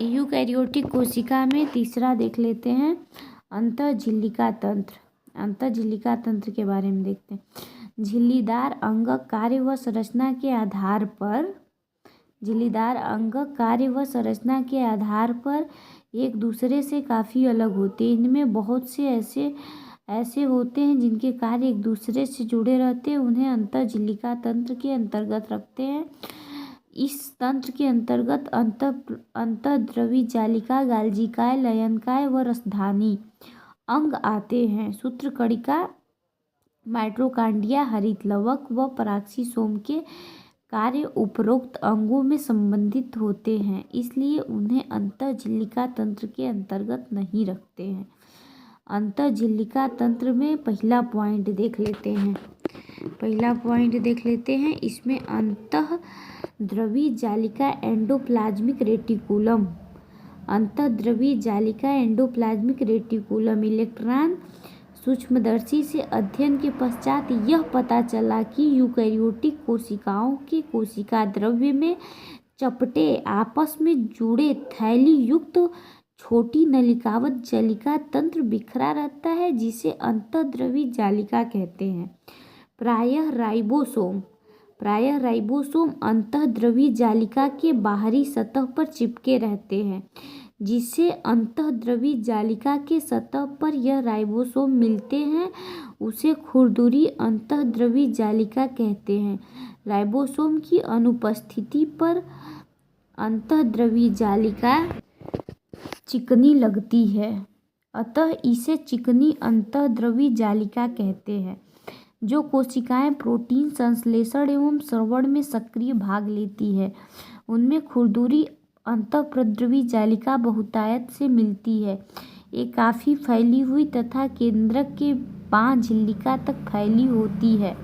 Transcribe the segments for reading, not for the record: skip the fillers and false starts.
Eukaryotic कोशिका में तीसरा देख लेते हैं अंतःझिल्लिका तंत्र। अंतःझिल्लिका तंत्र के बारे में देखते हैं। झिल्लीदार अंग कार्य व संरचना के आधार पर एक दूसरे से काफ़ी अलग होते हैं। इनमें बहुत से ऐसे होते हैं जिनके कार्य एक दूसरे से जुड़े रहते हैं, उन्हें अंतःझिल्लिका तंत्र के अंतर्गत रखते हैं। इस तंत्र के अंतर्गत अंतःद्रवी जालिका, गाल्जिकाय, लयनकाय व रसधानी अंग आते हैं। सूत्रकणिका, माइटोकॉन्ड्रिया, हरित लवक व पराक्सीसोम के कार्य उपरोक्त अंगों में संबंधित होते हैं, इसलिए उन्हें अंतःझिल्लिका तंत्र के अंतर्गत नहीं रखते हैं। अंतःझिल्लिका तंत्र में पहला पॉइंट देख लेते हैं। इसमें अंतःद्रवी जालिका, एंडोप्लाज्मिक रेटिकुलम। अंतःद्रवी जालिका, एंडोप्लाज्मिक रेटिकुलम। इलेक्ट्रॉन सूक्ष्मदर्शी से अध्ययन के पश्चात यह पता चला कि यूकैरियोटिक कोशिकाओं के कोशिका द्रव्य में चपटे आपस में जुड़े थैली युक्त छोटी नलिकावत जालिका तंत्र बिखरा रहता है, जिसे अंतःद्रवी जालिका कहते हैं। प्रायः राइबोसोम अंतःद्रवी जालिका के बाहरी सतह पर चिपके रहते हैं, जिसे अंतःद्रवी जालिका के सतह पर यह राइबोसोम मिलते हैं, उसे खुरदुरी अंतःद्रवी जालिका कहते हैं। राइबोसोम की अनुपस्थिति पर अंतःद्रवी जालिका चिकनी लगती है, अतः इसे चिकनी अंतःद्रवी जालिका कहते हैं। जो कोशिकाएं प्रोटीन संश्लेषण एवं स्रवण में सक्रिय भाग लेती है, उनमें खुरदुरी अंतःप्रद्रवी जालिका बहुतायत से मिलती है। ये काफ़ी फैली हुई तथा केंद्रक के बाह्य झिल्लिका तक फैली होती है।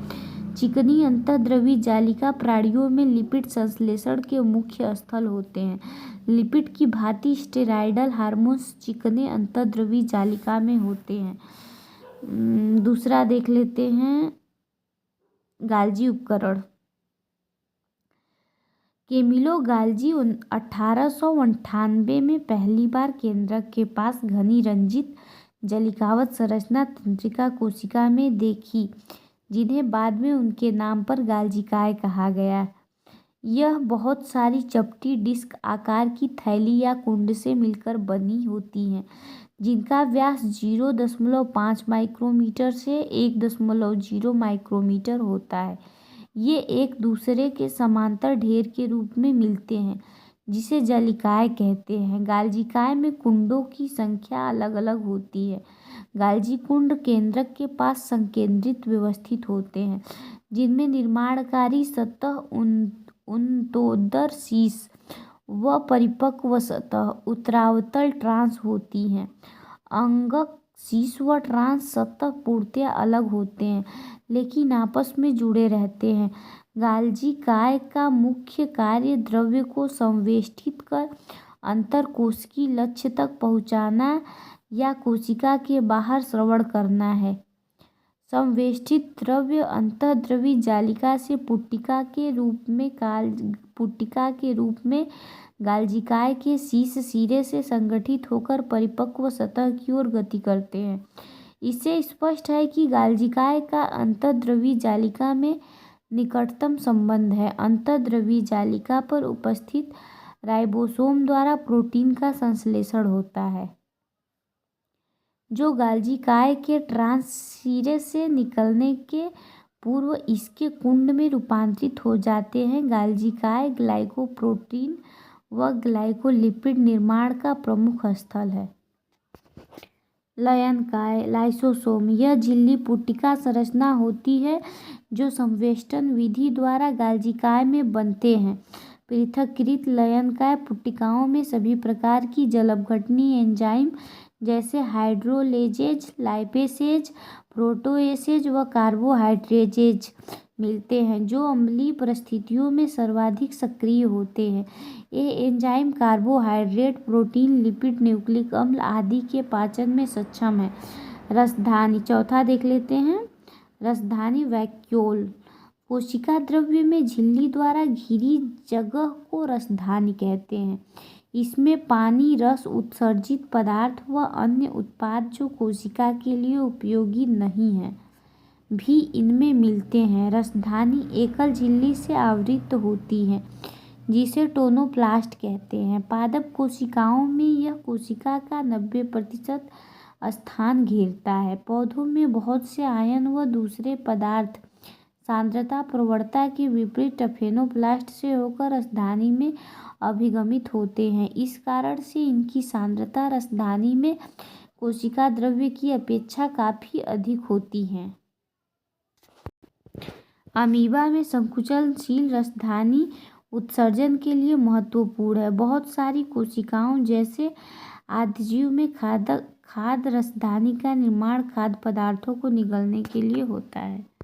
चिकनी अंतःद्रवी जालिका प्राणियों में लिपिड संश्लेषण के मुख्य स्थल होते हैं। लिपिड की भांति स्टेरॉयडल हार्मोन्स चिकने अंतःद्रवी जालिका में होते हैं। दूसरा देख लेते हैं गाल्जी उपकरण। कैमिलो गाल्जी 1898 में पहली बार केंद्रक के पास घनी रंजित जालिकावत संरचना तंत्रिका कोशिका में देखी, जिन्हें बाद में उनके नाम पर गाल्जिकाय कहा गया। यह बहुत सारी चपटी डिस्क आकार की थैली या कुंड से मिलकर बनी होती हैं, जिनका व्यास 0.5 माइक्रोमीटर से 1.0 माइक्रोमीटर होता है। ये एक दूसरे के समांतर ढेर के रूप में मिलते हैं, जिसे जालिकाएं कहते हैं। गाल्जिकाय में कुंडों की संख्या अलग अलग होती है। गाल्जी कुंड केंद्रक के पास संकेंद्रित व्यवस्थित होते हैं, जिनमें निर्माणकारी सतह, उन्नतोदर शीर्ष व परिपक्व सतह, उत्तरावतल ट्रांस होती हैं। अंगक शीर्ष व ट्रांस सतह पूर्णतया अलग होते हैं, लेकिन आपस में जुड़े रहते हैं। गाल्जिकाय का मुख्य कार्य द्रव्य को संवेष्टित कर अंतरकोशिकीय लक्ष्य तक पहुँचाना या कोशिका के बाहर स्रवण करना है। संवेष्टित द्रव्य अंतःद्रवी जालिका से पुट्टिका के रूप में गाल्जिकाय के शीर्ष सिरे से संगठित होकर परिपक्व सतह की ओर गति करते हैं। इससे स्पष्ट है कि गाल्जिकाय का अंतःद्रवी जालिका में निकटतम संबंध है। अंतःद्रवी जालिका पर उपस्थित राइबोसोम द्वारा प्रोटीन का संश्लेषण होता है, जो गाल्जिकाय के ट्रांस सिरे से निकलने के पूर्व इसके कुंड में रूपांतरित हो जाते हैं। गाल्जिकाय ग्लाइकोप्रोटीन व ग्लाइकोलिपिड निर्माण का प्रमुख स्थल है। लयनकाय, लाइसोसोम। यह झिल्ली पुट्टिका संरचना होती है जो संवेष्टन विधि द्वारा गाल्जिकाय में बनते हैं। पृथक्कृत लयनकाय पुट्टिकाओं में सभी प्रकार की जलअपघटनीय एंजाइम जैसे हाइड्रोलेजेज, लाइपेसेज, प्रोटोएसेज व कार्बोहाइड्रेजेज मिलते हैं, जो अम्लीय परिस्थितियों में सर्वाधिक सक्रिय होते हैं। ये enzyme carbohydrate, protein, lipid, nucleic अम्ल आदि के पाचन में सक्षम है। रसधानी। चौथा देख लेते हैं रसधानी वैक्यूल। कोशिका द्रव्य में झिल्ली द्वारा घिरी जगह को रसधानी कहते हैं। इसमें पानी, रस, उत्सर्जित पदार्थ व अन्य उत्पाद जो कोशिका के लिए उपयोगी नहीं हैं भी इनमें मिलते हैं। रसधानी एकल झिल्ली से आवृत होती है जिसे टोनोप्लास्ट कहते हैं। पादप कोशिकाओं में यह कोशिका का 90% स्थान घेरता है। पौधों में बहुत से आयन व दूसरे पदार्थ सांद्रता प्रवणता के विपरीत टफेनोप्लास्ट से होकर रसधानी में अभिगमित होते हैं। इस कारण से इनकी सांद्रता रसधानी में कोशिका द्रव्य की अपेक्षा काफ़ी अधिक होती है। अमीबा में संकुचनशील रसधानी उत्सर्जन के लिए महत्वपूर्ण है। बहुत सारी कोशिकाओं जैसे आद्यजीव में खाद्य रसधानी का निर्माण खाद्य पदार्थों को निगलने के लिए होता है।